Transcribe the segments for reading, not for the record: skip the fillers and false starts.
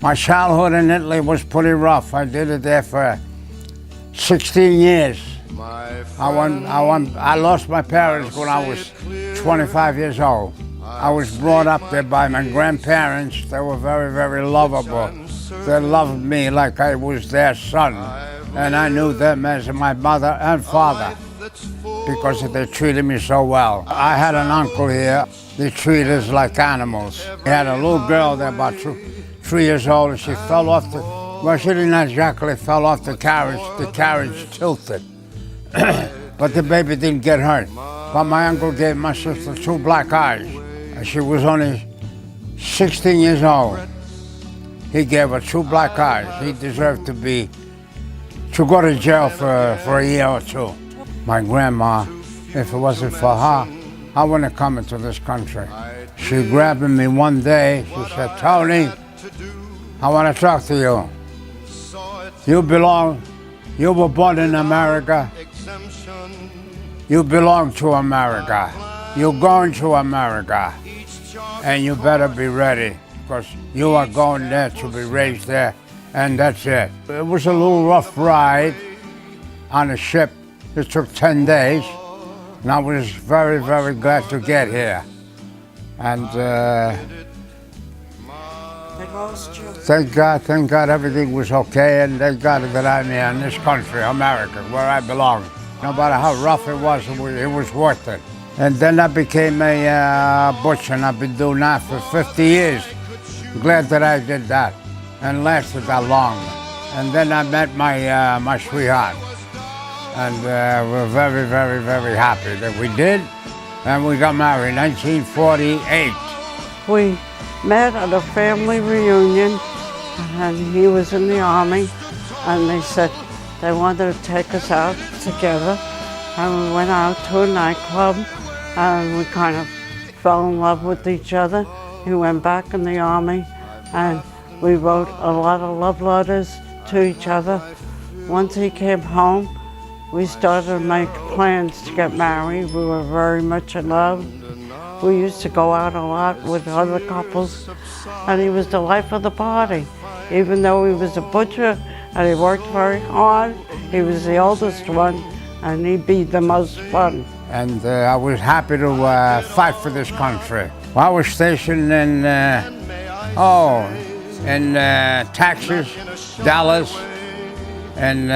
My childhood in Italy was pretty rough. I did it there for 16 years. I lost my parents when I was 25 years old. I was brought up there by my grandparents. They were very, very lovable. They loved me like I was their son. And I knew them as my mother and father because they treated me so well. I had an uncle here. They treated us like animals. He had a little girl there about 3 years old, and she fell off the, well, she didn't exactly fell off the carriage. The carriage tilted. But the baby didn't get hurt. But my uncle gave my sister 2 black eyes. She was only 16 years old. He gave her 2 black eyes. He deserved to go to jail for a year or 2. My grandma, if it wasn't for her, I wouldn't have come into this country. She grabbed me one day. She said, "Tony, I want to talk to you. You were born in America. You belong to America. You're going to America. And you better be ready, because you are going there to be raised there, and that's it." It was a little rough ride on a ship. It took 10 days, and I was very, very glad to get here. And thank God everything was okay, and thank God that I'm here in this country, America, where I belong. No matter how rough it was worth it. And then I became a butcher, and I've been doing that for 50 years. Glad that I did that and lasted that long. And then I met my sweetheart, and we're very, very, very happy that we did. And we got married in 1948. We met at a family reunion, and he was in the Army, and they said they wanted to take us out together. And we went out to a nightclub, and we kind of fell in love with each other. He went back in the Army, and we wrote a lot of love letters to each other. Once he came home, we started to make plans to get married. We were very much in love. We used to go out a lot with other couples, and he was the life of the party. Even though he was a butcher and he worked very hard, he was the oldest one, and he'd be the most fun. And I was happy to fight for this country. I was stationed in Texas, Dallas, and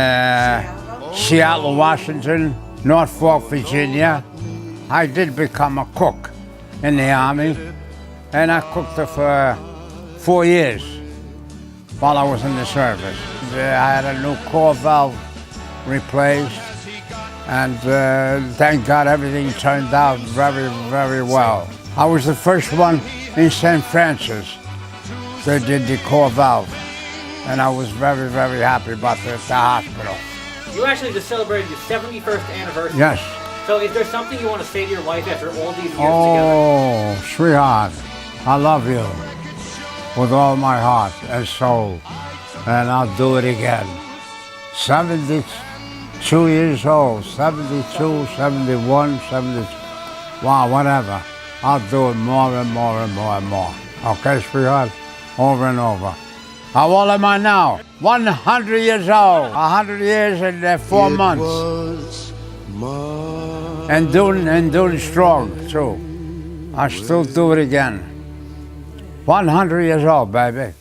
Seattle, Washington, Norfolk, Virginia. I did become a cook in the Army, and I cooked for 4 years while I was in the service. I had a new core valve replaced, and thank God everything turned out very, very well. I was the first one in St. Francis that did the core valve, and I was very, very happy about the hospital. You actually just celebrated your 71st anniversary. Yes. So is there something you want to say to your wife after all these years together? Oh, sweetheart, I love you with all my heart and soul, and I'll do it again. 72 years old, 72, 71, 70, wow, whatever. I'll do it more and more and more and more. Okay, sweetheart? Over and over. How old am I now? 100 years old. 100 years and 4 months. And doing strong, too. I still do it again. 100 years old, baby.